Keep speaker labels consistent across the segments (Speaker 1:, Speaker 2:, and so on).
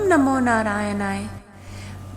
Speaker 1: नमो नारायणाय।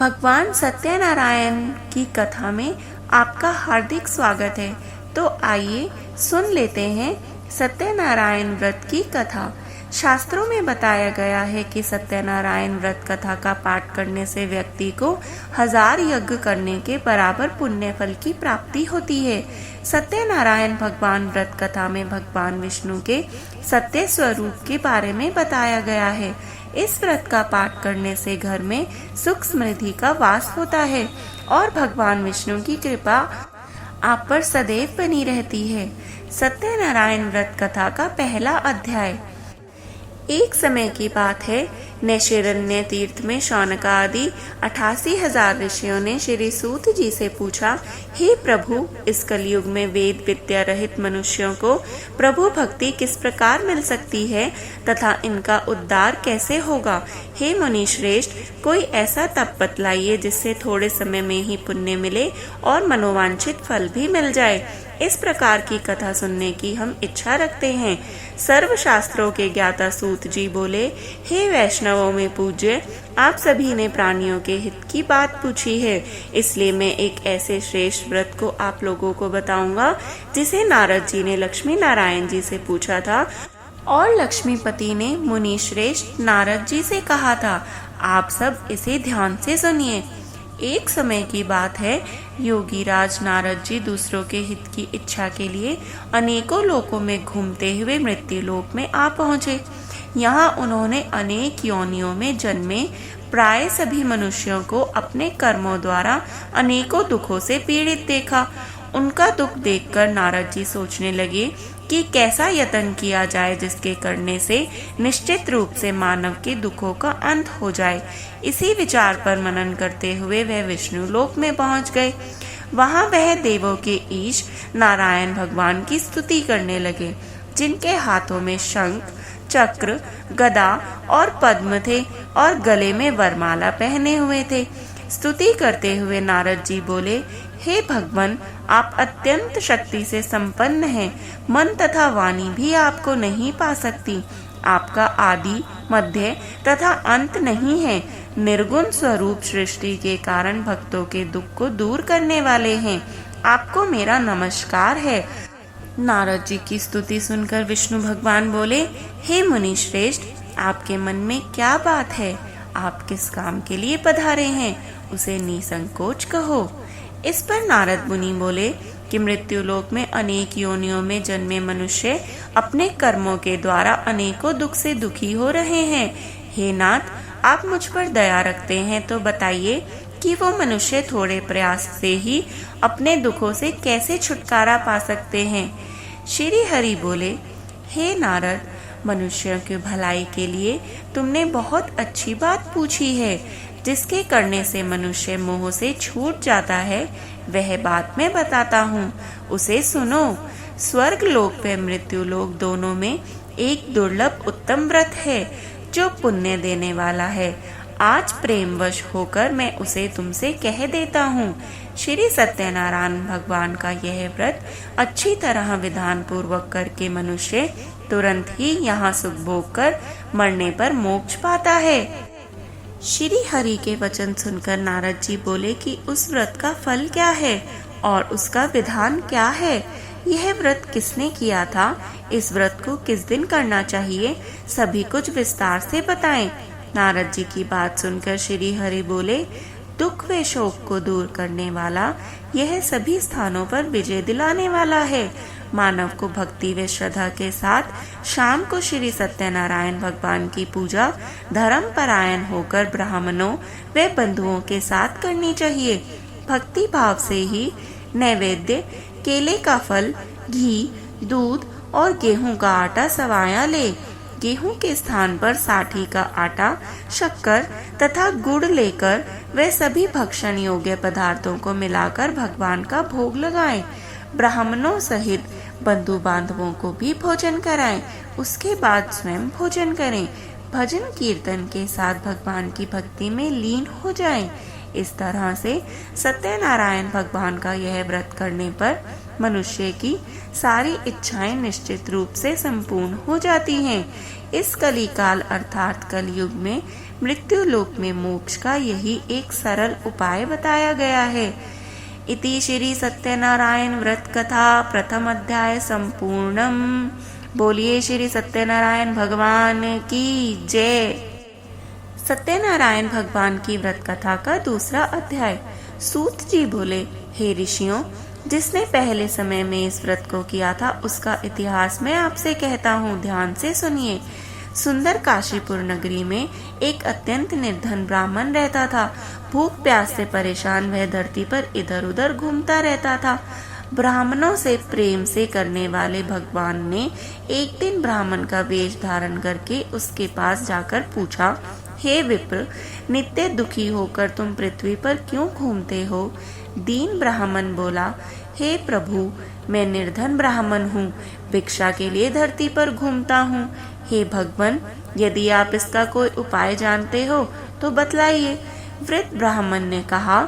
Speaker 1: भगवान सत्यनारायण की कथा में आपका हार्दिक स्वागत है। तो आइए सुन लेते हैं सत्यनारायण व्रत की कथा। शास्त्रों में बताया गया है कि सत्यनारायण व्रत कथा का पाठ करने से व्यक्ति को 1000 यज्ञ करने के बराबर पुण्य फल की प्राप्ति होती है। सत्यनारायण भगवान व्रत कथा में भगवान विष्णु के सत्य स्वरूप के बारे में बताया गया है। इस व्रत का पाठ करने से घर में सुख समृद्धि का वास होता है और भगवान विष्णु की कृपा आप पर सदैव बनी रहती है। सत्यनारायण व्रत कथा का पहला अध्याय। एक समय की बात है, नैशिरण्य तीर्थ में शौनक आदि 88,000 ऋषियों ने श्री सूत जी से पूछा, हे प्रभु, इस कलयुग में वेद विद्या रहित मनुष्यों को प्रभु भक्ति किस प्रकार मिल सकती है तथा इनका उद्धार कैसे होगा। हे मुनि श्रेष्ठ, कोई ऐसा तप बतलाइए जिससे थोड़े समय में ही पुण्य मिले और मनोवांछित फल भी मिल जाए। इस प्रकार की कथा सुनने की हम इच्छा रखते हैं। सर्व शास्त्रों के ज्ञाता सूत जी बोले, हे वैष्णवों में पूज्य, आप सभी ने प्राणियों के हित की बात पूछी है, इसलिए मैं एक ऐसे श्रेष्ठ व्रत को आप लोगों को बताऊंगा जिसे नारद जी ने लक्ष्मी नारायण जी से पूछा था और लक्ष्मीपति ने मुनि श्रेष्ठ नारद जी से कहा था। आप सब इसे ध्यान से सुनिए। एक समय की बात है, योगी राज नारद जी दूसरों के हित की इच्छा के लिए अनेकों लोकों में घूमते हुए मृत्यु लोक में आ पहुँचे। यहाँ उन्होंने अनेक योनियों में जन्मे प्राय सभी मनुष्यों को अपने कर्मों द्वारा अनेकों दुखों से पीड़ित देखा। उनका दुख देखकर नारद जी सोचने लगे कि कैसा यत्न किया जाए जिसके करने से निश्चित रूप से मानव के दुखों का अंत हो जाए। इसी विचार पर मनन करते हुए वह विष्णु लोक में पहुंच गए। वहां वह देवों के ईश नारायण भगवान की स्तुति करने लगे, जिनके हाथों में शंख, चक्र, गदा और पद्म थे और गले में वरमाला पहने हुए थे। स्तुति करते हुए नारद जी बोले, हे भगवान, आप अत्यंत शक्ति से संपन्न हैं। मन तथा वाणी भी आपको नहीं पा सकती। आपका आदि, मध्य तथा अंत नहीं है। निर्गुण स्वरूप सृष्टि के कारण भक्तों के दुख को दूर करने वाले हैं। आपको मेरा नमस्कार है। नारद जी की स्तुति सुनकर विष्णु भगवान बोले, हे मुनि श्रेष्ठ, आपके मन में क्या बात है? आप किस काम के लिए पधारे हैं, उसे निसंकोच कहो। इस पर नारद मुनि बोले कि मृत्यु लोक में अनेक योनियों में जन्मे मनुष्य अपने कर्मों के द्वारा अनेकों दुख से दुखी हो रहे हैं। हे नाथ, आप मुझ पर दया रखते हैं तो बताइए कि वो मनुष्य थोड़े प्रयास से ही अपने दुखों से कैसे छुटकारा पा सकते हैं। श्री हरि बोले, हे नारद, मनुष्यों की भलाई के लिए तुमने बहुत अच्छी बात पूछी है। जिसके करने से मनुष्य मोह से छूट जाता है, वह बात मैं बताता हूँ, उसे सुनो। स्वर्ग लोक व मृत्यु लोक दोनों में एक दुर्लभ उत्तम व्रत है जो पुण्य देने वाला है। आज प्रेमवश होकर मैं उसे तुमसे कह देता हूँ। श्री सत्यनारायण भगवान का यह व्रत अच्छी तरह विधान पूर्वक करके मनुष्य तुरंत ही यहाँ सुख भोग कर मरने पर मोक्ष पाता है। श्री हरि के वचन सुनकर नारद जी बोले कि उस व्रत का फल क्या है और उसका विधान क्या है। यह व्रत किसने किया था, इस व्रत को किस दिन करना चाहिए, सभी कुछ विस्तार से बताएं। नारद जी की बात सुनकर श्री हरि बोले, दुख व शोक को दूर करने वाला, यह सभी स्थानों पर विजय दिलाने वाला है। मानव को भक्ति व श्रद्धा के साथ शाम को श्री सत्यनारायण भगवान की पूजा धर्म परायण होकर ब्राह्मणों व बंधुओं के साथ करनी चाहिए। भक्ति भाव से ही नैवेद्य, केले का फल, घी, दूध और गेहूं का आटा सवाया ले। गेहूं के स्थान पर साठी का आटा, शक्कर तथा गुड़ लेकर वे सभी भक्षण योग्य पदार्थों को मिलाकर भगवान का भोग लगाएं। ब्राह्मणों सहित बंधु बांधवों को भी भोजन कराएं। उसके बाद स्वयं भोजन करें। भजन कीर्तन के साथ भगवान की भक्ति में लीन हो जाएं। इस तरह से सत्यनारायण भगवान का यह व्रत करने पर मनुष्य की सारी इच्छाएं निश्चित रूप से संपूर्ण हो जाती हैं। इस कलिकाल अर्थात कलयुग में मृत्यु लोक में मोक्ष का यही एक सरल उपाय बताया गया है। इति श्री सत्यनारायण व्रत कथा प्रथम अध्याय संपूर्णम। बोलिए श्री सत्यनारायण भगवान की जय। सत्यनारायण भगवान की व्रत कथा का दूसरा अध्याय। सूत जी बोले, हे ऋषियों, जिसने पहले समय में इस व्रत को किया था उसका इतिहास मैं आपसे कहता हूँ, ध्यान से सुनिए। सुंदर काशीपुर नगरी में एक अत्यंत निर्धन ब्राह्मण रहता था। भूख प्यास से परेशान वह धरती पर इधर उधर घूमता रहता था। ब्राह्मणों से प्रेम से करने वाले भगवान ने एक दिन ब्राह्मण का वेश धारण करके उसके पास जाकर पूछा, हे विप्र, नित्य दुखी होकर तुम पृथ्वी पर क्यों घूमते हो? दीन ब्राह्मण बोला, हे प्रभु, मैं निर्धन ब्राह्मण हूँ, भिक्षा के लिए धरती पर घूमता हूँ। हे भगवान, यदि आप इसका कोई उपाय जानते हो तो बतलाइए। वृद्ध ब्राह्मण ने कहा,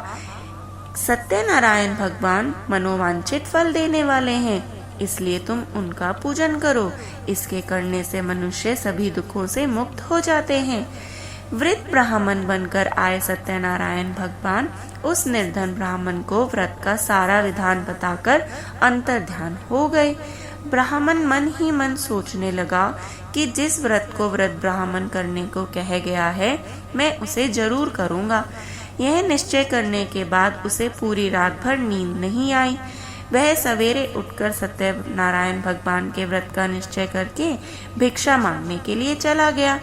Speaker 1: सत्यनारायण भगवान मनोवांछित फल देने वाले हैं, इसलिए तुम उनका पूजन करो। इसके करने से मनुष्य सभी दुखों से मुक्त हो जाते हैं। वृद्ध ब्राह्मण बनकर आए सत्यनारायण भगवान उस निर्धन ब्राह्मण को व्रत का सारा विधान बताकर अंतर्ध्यान हो गए। ब्राह्मण मन ही मन सोचने लगा कि जिस व्रत को व्रत ब्राह्मण करने को कह गया है, मैं उसे जरूर करूँगा। यह निश्चय करने के बाद उसे पूरी रात भर नींद नहीं आई। वह सवेरे उठकर सत्यनारायण भगवान के व्रत का निश्चय करके भिक्षा मांगने के लिए चला गया।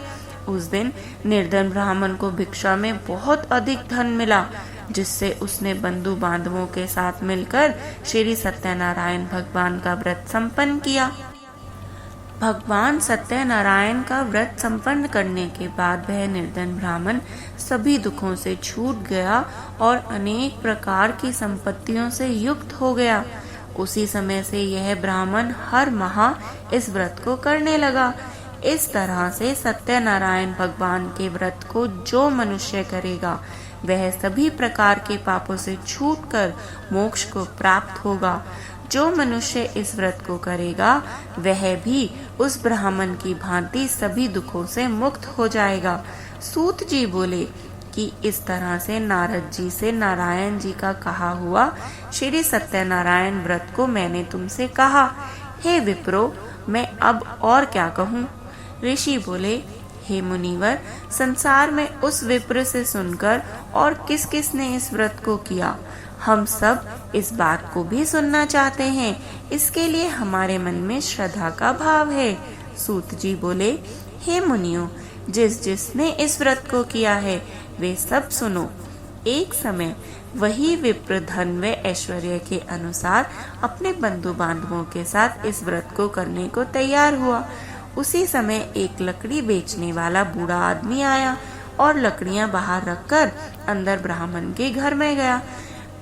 Speaker 1: उस दिन निर्धन ब्राह्मण को भिक्षा में बहुत अधिक धन मिला, जिससे उसने बंधु बांधवों के साथ मिलकर श्री सत्यनारायण भगवान का व्रत संपन्न किया। भगवान सत्यनारायण का व्रत संपन्न करने के बाद वह निर्धन ब्राह्मण सभी दुखों से छूट गया और अनेक प्रकार की संपत्तियों से युक्त हो गया। उसी समय से यह ब्राह्मण हर माह इस व्रत को करने लगा। इस तरह से सत्यनारायण भगवान के व्रत को जो मनुष्य करेगा वह सभी प्रकार के पापों से छूटकर मोक्ष को प्राप्त होगा। जो मनुष्य इस व्रत को करेगा वह भी उस ब्राह्मण की भांति सभी दुखों से मुक्त हो जाएगा। सूत जी बोले कि इस तरह से नारद जी से नारायण जी का कहा हुआ श्री सत्यनारायण व्रत को मैंने तुमसे कहा। हे विप्रो, मैं अब और क्या कहूँ? ऋषि बोले, हे मुनिवर, संसार में उस विप्र से सुनकर और किस किस ने इस व्रत को किया, हम सब इस बात को भी सुनना चाहते हैं। इसके लिए हमारे मन में श्रद्धा का भाव है। सूत जी बोले, हे मुनियों, जिस जिसने इस व्रत को किया है वे सब सुनो। एक समय वही विप्र धन व ऐश्वर्य के अनुसार अपने बंधु बांधवों के साथ इस व्रत को करने को तैयार हुआ। उसी समय एक लकड़ी बेचने वाला बूढ़ा आदमी आया और लकड़ियां बाहर रखकर अंदर ब्राह्मण के घर में गया।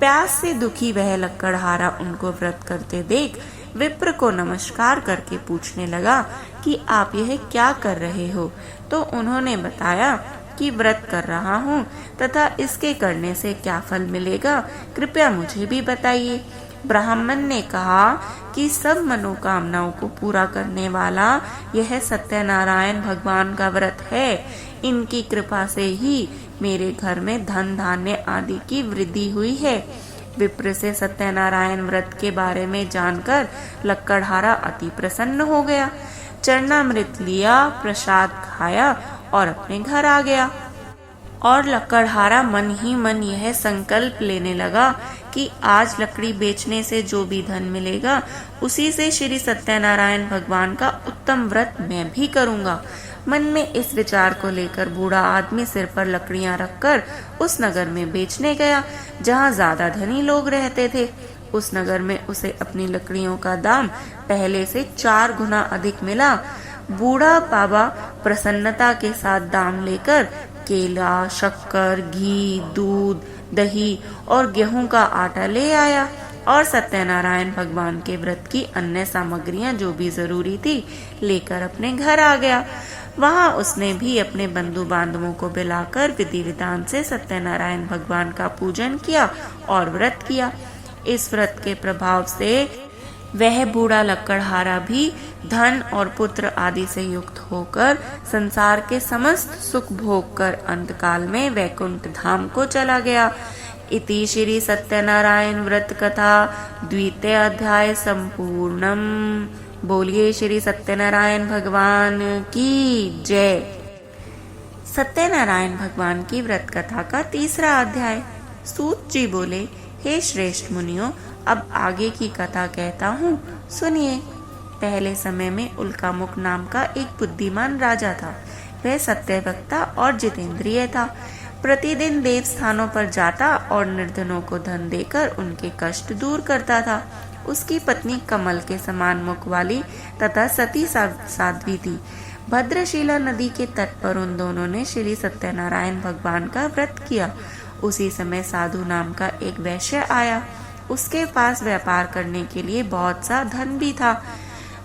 Speaker 1: प्यास से दुखी वह लकड़हारा उनको व्रत करते देख विप्र को नमस्कार करके पूछने लगा कि आप यह क्या कर रहे हो? तो उन्होंने बताया कि व्रत कर रहा हूँ तथा इसके करने से क्या फल मिलेगा, कृपया मुझे भी बताइए। ब्राह्मण ने कहा कि सब मनोकामनाओं को पूरा करने वाला यह सत्यनारायण भगवान का व्रत है। इनकी कृपा से ही मेरे घर में धन धान्य आदि की वृद्धि हुई है। विप्र से सत्यनारायण व्रत के बारे में जानकर लक्कड़हारा अति प्रसन्न हो गया। चरणामृत लिया, प्रसाद खाया और अपने घर आ गया। और लक्कड़हारा मन ही मन यह संकल्प लेने लगा कि आज लकड़ी बेचने से जो भी धन मिलेगा उसी से श्री सत्यनारायण भगवान का उत्तम व्रत मैं भी करूंगा। मन में इस विचार को लेकर बूढ़ा आदमी सिर पर लकड़ियां रखकर उस नगर में बेचने गया जहां ज्यादा धनी लोग रहते थे। उस नगर में उसे अपनी लकड़ियों का दाम पहले से 4 गुना अधिक मिला। बूढ़ा बाबा प्रसन्नता के साथ दाम लेकर केला, शक्कर, घी, दूध, दही और गेहूं का आटा ले आया और सत्यनारायण भगवान के व्रत की अन्य सामग्रियां जो भी जरूरी थी लेकर अपने घर आ गया। वहां उसने भी अपने बंधु बांधवों को बुलाकर विधि विधान से सत्यनारायण भगवान का पूजन किया और व्रत किया। इस व्रत के प्रभाव से वह बूढ़ा लकड़हारा भी धन और पुत्र आदि से युक्त होकर संसार के समस्त सुख भोग कर अंतकाल में वैकुंठ धाम को चला गया। इति श्री सत्यनारायण व्रत कथा द्वितीय अध्याय संपूर्णम। बोलिए श्री सत्यनारायण भगवान की जय। सत्यनारायण भगवान की व्रत कथा का तीसरा अध्याय। सूत जी बोले, हे श्रेष्ठ मुनियों, अब आगे की कथा कहता हूँ, सुनिए। पहले समय में उल्कामुख नाम का एक बुद्धिमान राजा था। वह सत्यवक्ता और जितेंद्रिय था। प्रतिदिन देव स्थानों पर जाता और निर्धनों को धन देकर उनके कष्ट दूर करता था। उसकी पत्नी कमल के समान मुख वाली तथा सती साध्वी थी। भद्रशिला नदी के तट पर उन दोनों ने श्री सत्यनारायण भगवान का व्रत किया। उसी समय साधु नाम का एक वैश्य आया। उसके पास व्यापार करने के लिए बहुत सा धन भी था।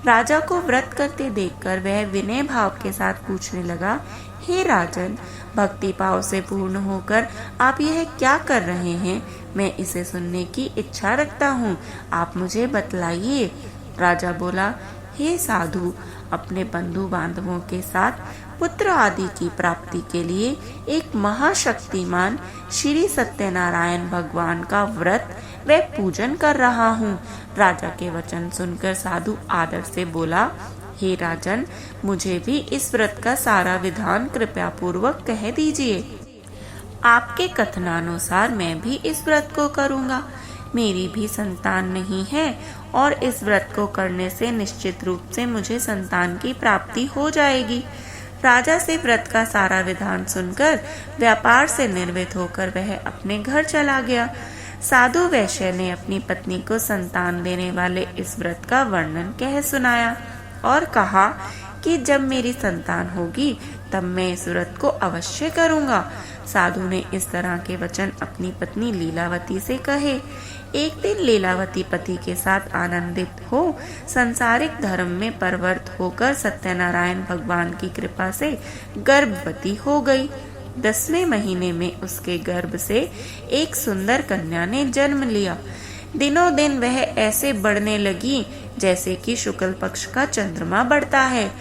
Speaker 1: राजा को व्रत करते देखकर वह विनय भाव के साथ पूछने लगा, हे राजन, भक्ति भाव से पूर्ण होकर आप यह क्या कर रहे हैं? मैं इसे सुनने की इच्छा रखता हूँ, आप मुझे बतलाइए। राजा बोला, हे साधु, अपने बंधु बांधवों के साथ पुत्र आदि की प्राप्ति के लिए एक महाशक्तिमान श्री सत्यनारायण भगवान का व्रत व पूजन कर रहा हूँ। राजा के वचन सुनकर साधु आदर से बोला, हे राजन, मुझे भी इस व्रत का सारा विधान कृपया पूर्वक कह दीजिए। आपके कथनानुसार मैं भी इस व्रत को करूँगा। मेरी भी संतान नहीं है और इस व्रत को करने से निश्चित रूप से मुझे संतान की प्राप्ति हो जाएगी। राजा से व्रत का सारा विधान सुनकर व्यापार से निर्वृत्त होकर वह अपने घर चला गया। साधु वैश्य ने अपनी पत्नी को संतान देने वाले इस व्रत का वर्णन कह सुनाया और कहा कि जब मेरी संतान होगी तब मैं इस व्रत को अवश्य करूँगा। साधु ने इस तरह के वचन अपनी पत्नी लीलावती से कहे। एक दिन लीलावती पति के साथ आनंदित हो संसारिक धर्म में परवर्त होकर सत्यनारायण भगवान की कृपा से गर्भवती हो गई। 10वें महीने में उसके गर्भ से एक सुंदर कन्या ने जन्म लिया। दिनों दिन वह ऐसे बढ़ने लगी जैसे कि शुक्ल पक्ष का चंद्रमा बढ़ता है।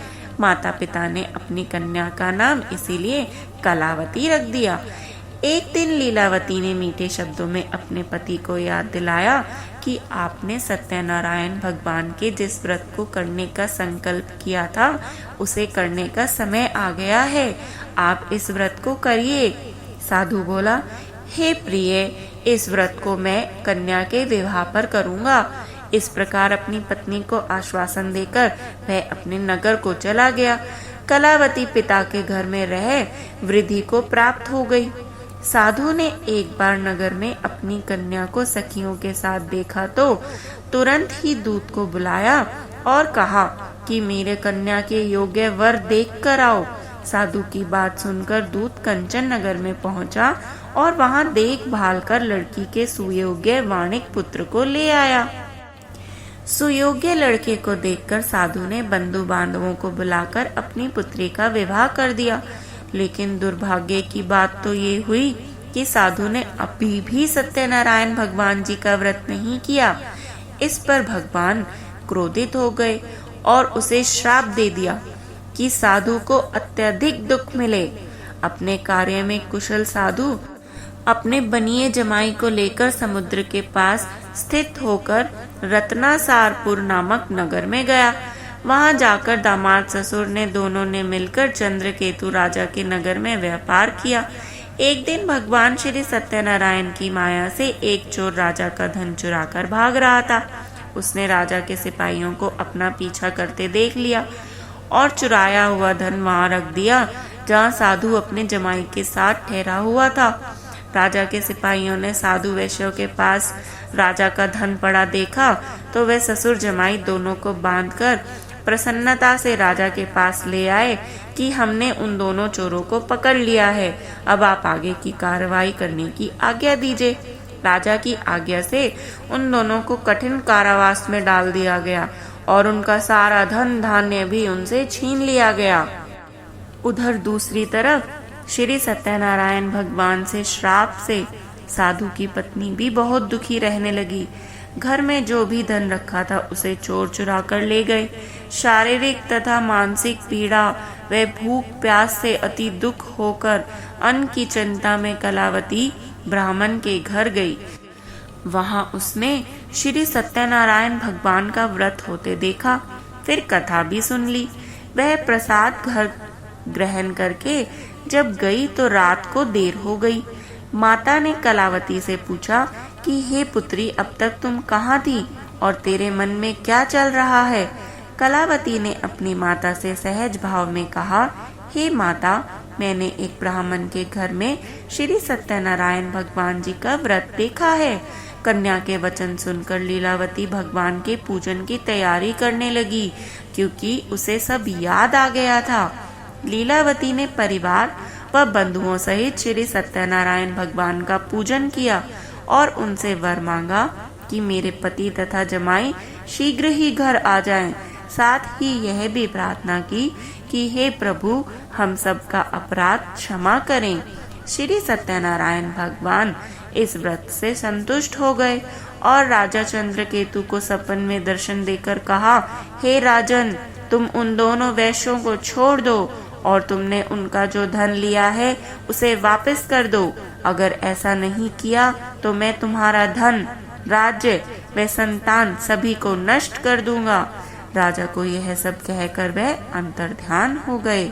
Speaker 1: माता पिता ने अपनी कन्या का नाम इसीलिए कलावती रख दिया। एक दिन लीलावती ने मीठे शब्दों में अपने पति को याद दिलाया कि आपने सत्यनारायण भगवान के जिस व्रत को करने का संकल्प किया था उसे करने का समय आ गया है। आप इस व्रत को करिए। साधु बोला, हे प्रिय, इस व्रत को मैं कन्या के विवाह पर करूँगा। इस प्रकार अपनी पत्नी को आश्वासन देकर वह अपने नगर को चला गया। कलावती पिता के घर में रह वृद्धि को प्राप्त हो गई। साधु ने एक बार नगर में अपनी कन्या को सखियों के साथ देखा तो तुरंत ही दूत को बुलाया और कहा कि मेरे कन्या के योग्य वर देख कर आओ। साधु की बात सुनकर दूत कंचन नगर में पहुंचा और वहां देखभाल कर लड़की के सुयोग्य वाणिक पुत्र को ले आया। सुयोग्य लड़के को देखकर साधु ने बंधु बांधवों को बुलाकर अपनी पुत्री का विवाह कर दिया। लेकिन दुर्भाग्य की बात तो ये हुई कि साधु ने अभी भी सत्यनारायण भगवान जी का व्रत नहीं किया। इस पर भगवान क्रोधित हो गए और उसे श्राप दे दिया कि साधु को अत्यधिक दुख मिले। अपने कार्य में कुशल साधु अपने बनिए जमाई को लेकर समुद्र के पास स्थित होकर रत्नासारपुर नामक नगर में गया। वहां जाकर दामाद ससुर ने दोनों ने मिलकर चंद्रकेतु राजा के नगर में व्यापार किया। एक दिन भगवान श्री सत्यनारायण की माया से एक चोर राजा का धन चुराकर भाग रहा था। उसने राजा के सिपाहियों को अपना पीछा करते देख लिया और चुराया हुआ धन वहां रख दिया जहां साधु अपने जमाई के साथ ठहरा हुआ था। राजा के सिपाहियों ने साधु वैश्यों के पास राजा का धन पड़ा देखा तो वे ससुर जमाई दोनों को बांधकर प्रसन्नता से राजा के पास ले आए कि हमने उन दोनों चोरों को पकड़ लिया है, अब आप आगे की कार्रवाई करने की आज्ञा दीजिए। राजा की आज्ञा से उन दोनों को कठिन कारावास में डाल दिया गया और उनका सारा धन धान्य भी उनसे छीन लिया गया। उधर दूसरी तरफ श्री सत्यनारायण भगवान से श्राप से साधु की पत्नी भी बहुत दुखी रहने लगी। घर में जो भी धन रखा था उसे चोर चुरा कर ले गए। शारीरिक तथा मानसिक पीड़ा व भूख प्यास से अति दुख होकर अन्न की चिंता में कलावती ब्राह्मण के घर गई। वहां उसने श्री सत्यनारायण भगवान का व्रत होते देखा, फिर कथा भी सुन ली। वह प्रसाद घर ग्रहण करके जब गई तो रात को देर हो गई। माता ने कलावती से पूछा कि हे पुत्री, अब तक तुम कहाँ थी और तेरे मन में क्या चल रहा है? कलावती ने अपनी माता से सहज भाव में कहा, हे माता, मैंने एक ब्राह्मण के घर में श्री सत्यनारायण भगवान जी का व्रत देखा है। कन्या के वचन सुनकर लीलावती भगवान के पूजन की तैयारी करने लगी, क्योंकि उसे सब याद आ गया था। लीलावती ने परिवार व बंधुओं सहित श्री सत्यनारायण भगवान का पूजन किया और उनसे वर मांगा कि मेरे पति तथा जमाई शीघ्र ही घर आ जाएं। साथ ही यह भी प्रार्थना की कि हे प्रभु, हम सब का अपराध क्षमा करें। श्री सत्यनारायण भगवान इस व्रत से संतुष्ट हो गए और राजा चंद्रकेतु को सपन में दर्शन देकर कहा, हे राजन, तुम उन दोनों वैश्यों को छोड़ दो और तुमने उनका जो धन लिया है उसे वापस कर दो। अगर ऐसा नहीं किया तो मैं तुम्हारा धन, राज्य व संतान सभी को नष्ट कर दूंगा। राजा को यह सब कहकर वह अंतर्ध्यान हो गए।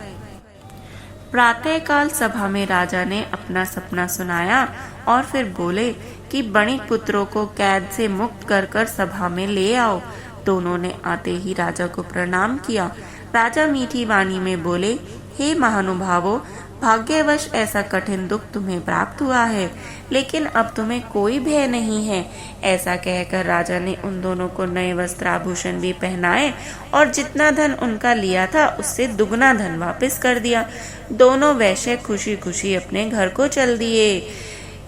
Speaker 1: प्रातःकाल सभा में राजा ने अपना सपना सुनाया और फिर बोले कि बणिक पुत्रों को कैद से मुक्त कर कर सभा में ले आओ। दोनों ने आते ही राजा को प्रणाम किया। राजा मीठी वाणी में बोले, हे महानुभावों, भाग्यवश ऐसा कठिन दुख तुम्हें प्राप्त हुआ है, लेकिन अब तुम्हें कोई भय नहीं है। ऐसा कहकर राजा ने उन दोनों को नए वस्त्र आभूषण भी पहनाए और जितना धन उनका लिया था उससे दुगना धन वापस कर दिया। दोनों वैश्य खुशी खुशी अपने घर को चल दिए।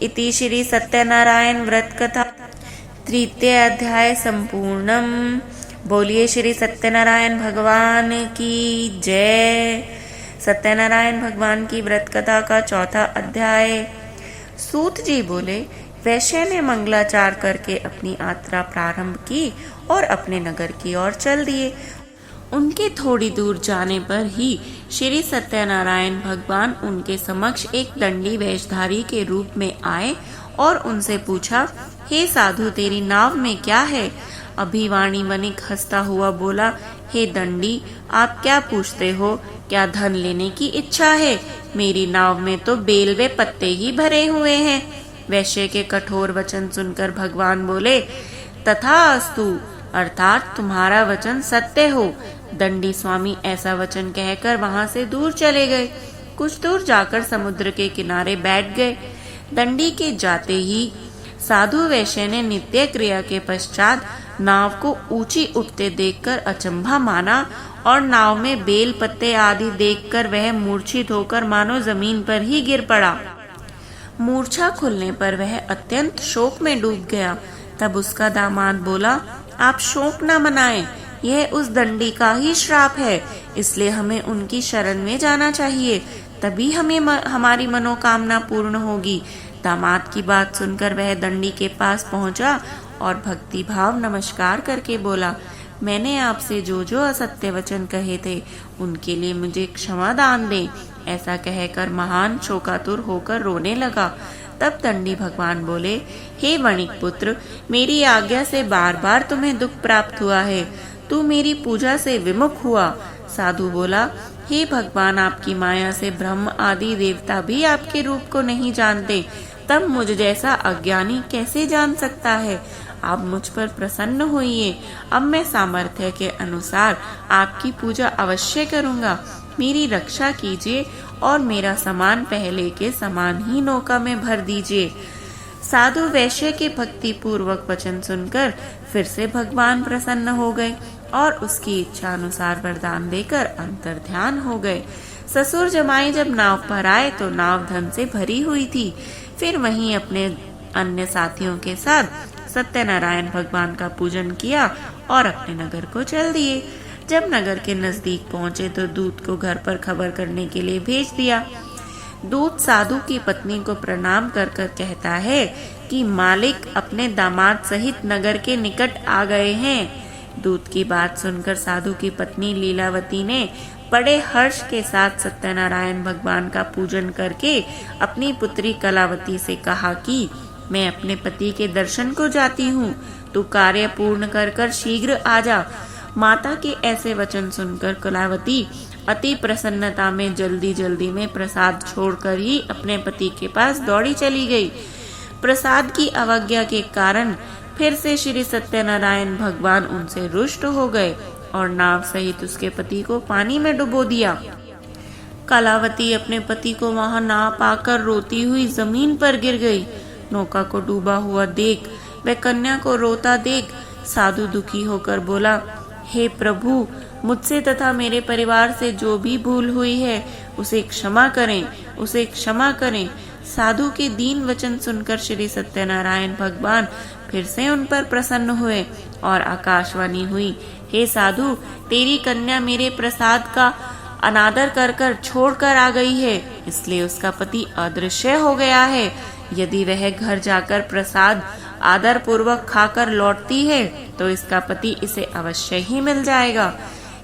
Speaker 1: इति श्री सत्यनारायण व्रत कथा तृतीय अध्याय संपूर्णम। बोलिए श्री सत्यनारायण भगवान की जय। सत्यनारायण भगवान की व्रत कथा का चौथा अध्याय। सूत जी बोले, वैश्य ने मंगलाचार करके अपनी यात्रा प्रारंभ की और अपने नगर की ओर चल दिए। उनके थोड़ी दूर जाने पर ही श्री सत्यनारायण भगवान उनके समक्ष एक दंडी वेशधारी के रूप में आए और उनसे पूछा, हे साधु, तेरी नाव में क्या है? अभिवाणी वणिक हंसता हुआ बोला, हे दंडी, आप क्या पूछते हो? क्या धन लेने की इच्छा है? मेरी नाव में तो बेल व पत्ते ही भरे हुए हैं। वैश्य के कठोर वचन सुनकर भगवान बोले, तथास्तु, अर्थात तुम्हारा वचन सत्य हो। दंडी स्वामी ऐसा वचन कहकर वहां से दूर चले गए। कुछ दूर जाकर समुद्र के किनारे बैठ गए। दंडी के जाते ही साधु वैश्य ने नित्य क्रिया के पश्चात नाव को ऊंची उठते देखकर अचंभा माना और नाव में बेल पत्ते आदि देखकर वह मूर्छित होकर मानो जमीन पर ही गिर पड़ा। मूर्छा खुलने पर वह अत्यंत शोक में डूब गया। तब उसका दामाद बोला, आप शोक न मनाएं, यह उस दंडी का ही श्राप है, इसलिए हमें उनकी शरण में जाना चाहिए, तभी हमें हमारी मनोकामना पूर्ण होगी। दामाद की बात सुनकर वह दंडी के पास पहुंचा और भक्ति भाव नमस्कार करके बोला, मैंने आपसे जो जो असत्य वचन कहे थे उनके लिए मुझे क्षमा दान दें। ऐसा कहकर महान शोकातुर होकर रोने लगा। तब दंडी भगवान बोले, हे वणिक पुत्र, मेरी आज्ञा से बार बार तुम्हें दुख प्राप्त हुआ है, तू मेरी पूजा से विमुख हुआ। साधु बोला, हे भगवान, आपकी माया से ब्रह्म आदि देवता भी आपके रूप को नहीं जानते, तब मुझ जैसा अज्ञानी कैसे जान सकता है? आप मुझ पर प्रसन्न होइए। अब मैं सामर्थ्य के अनुसार आपकी पूजा अवश्य करूंगा। मेरी रक्षा कीजिए और मेरा सामान पहले के समान ही नौका में भर दीजिए। साधु वैश्य के भक्ति पूर्वक वचन सुनकर फिर से भगवान प्रसन्न हो गए और उसकी इच्छा अनुसार वरदान देकर अंतर्ध्यान हो गए। ससुर जमाई जब नाव पर आए तो नाव धन से भरी हुई थी। फिर वहीं अपने अन्य साथियों के साथ सत्यनारायण भगवान का पूजन किया और अपने नगर को चल दिए। जब नगर के नजदीक पहुंचे तो दूत को घर पर खबर करने के लिए भेज दिया। दूत साधु की पत्नी को प्रणाम कर कर कहता है कि मालिक अपने दामाद सहित नगर के निकट आ गए हैं। दूत की बात सुनकर साधु की पत्नी लीलावती ने बड़े हर्ष के साथ सत्यनारायण भगवान का पूजन करके अपनी पुत्री कलावती से कहा कि मैं अपने पति के दर्शन को जाती हूँ, तू कार्य पूर्ण कर कर शीघ्र आ जा। माता के ऐसे वचन सुनकर कलावती अति प्रसन्नता में जल्दी जल्दी में प्रसाद छोड़कर ही अपने पति के पास दौड़ी चली गई। प्रसाद की अवज्ञा के कारण फिर से श्री सत्यनारायण भगवान उनसे रुष्ट हो गए और नाव सहित उसके पति को पानी में डुबो दिया। कलावती अपने पति को वहां ना पाकर रोती हुई जमीन पर गिर गई। नौका को डूबा हुआ देख वह कन्या को रोता देख साधु दुखी होकर बोला, हे प्रभु, मुझसे तथा मेरे परिवार से जो भी भूल हुई है उसे क्षमा करें, उसे क्षमा करें। साधु के दीन वचन सुनकर श्री सत्यनारायण भगवान फिर से उन पर प्रसन्न हुए और आकाशवाणी हुई, हे साधु, तेरी कन्या मेरे प्रसाद का अनादर कर कर छोड़ कर आ गई है, इसलिए उसका पति अदृश्य हो गया है। यदि वह घर जाकर प्रसाद आदर पूर्वक खाकर लौटती है तो इसका पति इसे अवश्य ही मिल जाएगा।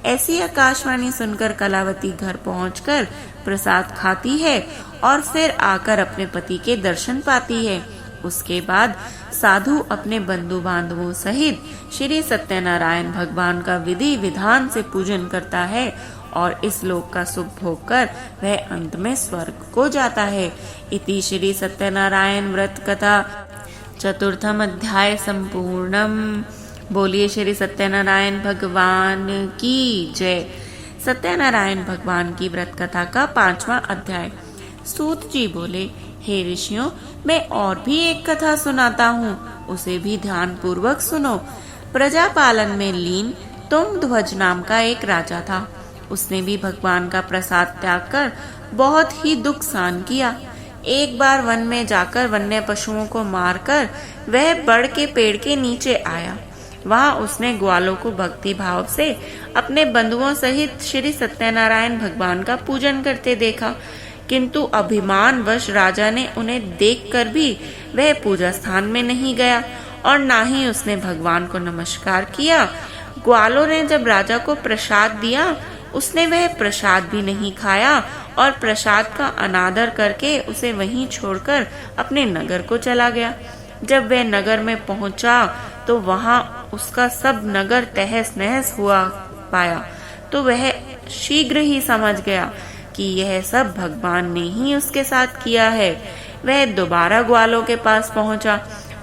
Speaker 1: ऐसी आकाशवाणी सुनकर कलावती घर पहुंचकर प्रसाद खाती है और फिर आकर अपने पति के दर्शन पाती है। उसके बाद साधु अपने बंधु बांधवों सहित श्री सत्यनारायण भगवान का विधि विधान से पूजन करता है और इस लोक का सुख भोग कर वह अंत में स्वर्ग को जाता है। इति श्री सत्यनारायण व्रत कथा चतुर्थम अध्याय संपूर्णम। बोलिए श्री सत्यनारायण भगवान की जय। सत्यनारायण भगवान की व्रत कथा का 5वां अध्याय। सूत जी बोले, हे ऋषियों, मैं और भी एक कथा सुनाता हूँ, उसे भी ध्यान पूर्वक सुनो। प्रजा पालन में लीन तुंगध्वज नाम का एक राजा था। उसने भी भगवान का प्रसाद त्याग कर बहुत ही दुख सहन किया। एक बार वन में जाकर वन्य पशुओं को मारकर वह बड़ के पेड़ के नीचे आया। वहां उसने ग्वालों को भक्ति भाव से अपने बंधुओं सहित श्री सत्यनारायण भगवान का पूजन करते देखा, किंतु अभिमानवश राजा ने उन्हें देखकर भी वह पूजा स्थान में नहीं गया और ना ही उसने भगवान को नमस्कार किया। ग्वालों ने जब राजा को प्रसाद दिया, उसने वह प्रसाद भी नहीं खाया और प्रसाद का अनादर करके उसे वहीं छोड़कर अपने नगर को चला गया। जब वह नगर में पहुंचा तो वहां उसका सब नगर तहस नहस हुआ पाया, तो वह शीघ्र ही समझ गया कि यह सब भगवान ने ही उसके साथ किया है। वह दोबारा ग्वालों के पास पहुंचा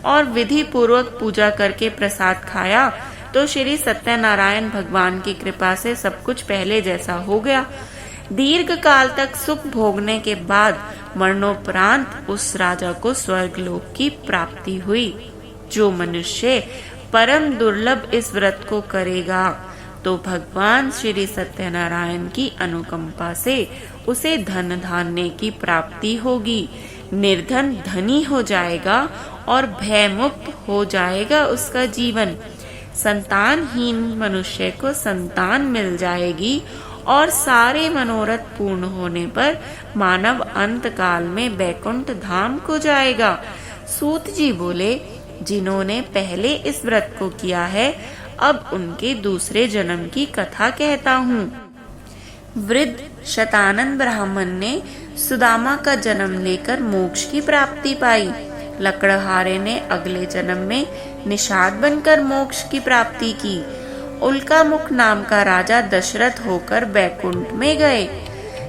Speaker 1: और विधि पूर्वक पूजा करके प्रसाद खाया तो श्री सत्यनारायण भगवान की कृपा से सब कुछ पहले जैसा हो गया। दीर्घ काल तक सुख भोगने के बाद मरणोपरांत उस राजा को स्वर्गलोक की प्राप्ति हुई। जो मनुष्य परम दुर्लभ इस व्रत को करेगा तो भगवान श्री सत्यनारायण की अनुकंपा से उसे धन धान्य की प्राप्ति होगी, निर्धन धनी हो जाएगा और भयमुक्त हो जाएगा उसका जीवन। संतानहीन मनुष्य को संतान मिल जाएगी और सारे मनोरथ पूर्ण होने पर मानव अंत काल में वैकुंठ धाम को जाएगा। सूत जी बोले, जिन्होंने पहले इस व्रत को किया है, अब उनके दूसरे जन्म की कथा कहता हूँ। वृद्ध शतानंद ब्राह्मण ने सुदामा का जन्म लेकर मोक्ष की प्राप्ति पाई। लकड़हारे ने अगले जन्म में निषाद बनकर मोक्ष की प्राप्ति की। उल्कामुख नाम का राजा दशरथ होकर बैकुंठ में गए।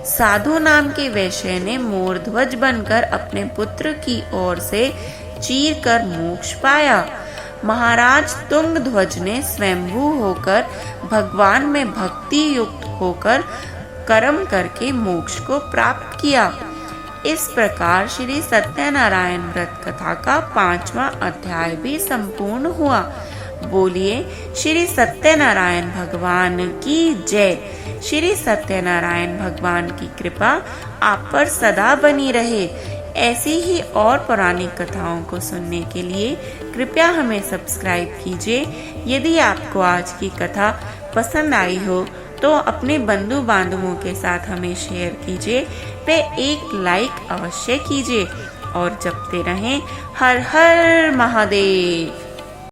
Speaker 1: साधु नाम के वैश्य ने मोरध्वज बनकर अपने पुत्र की ओर से चीर कर मोक्ष पाया। महाराज तुंगध्वज ने स्वयंभू होकर भगवान में भक्ति युक्त होकर कर्म करके मोक्ष को प्राप्त किया। इस प्रकार श्री सत्यनारायण व्रत कथा का 5वां अध्याय भी संपूर्ण हुआ। बोलिए श्री सत्यनारायण भगवान की जय। श्री सत्यनारायण भगवान की कृपा आप पर सदा बनी रहे। ऐसी ही और पौराणिक कथाओं को सुनने के लिए कृपया हमें सब्सक्राइब कीजिए। यदि आपको आज की कथा पसंद आई हो तो अपने बंधु बांधवों के साथ हमें शेयर कीजिए। पे एक लाइक अवश्य कीजिए और जपते रहें हर हर महादेव।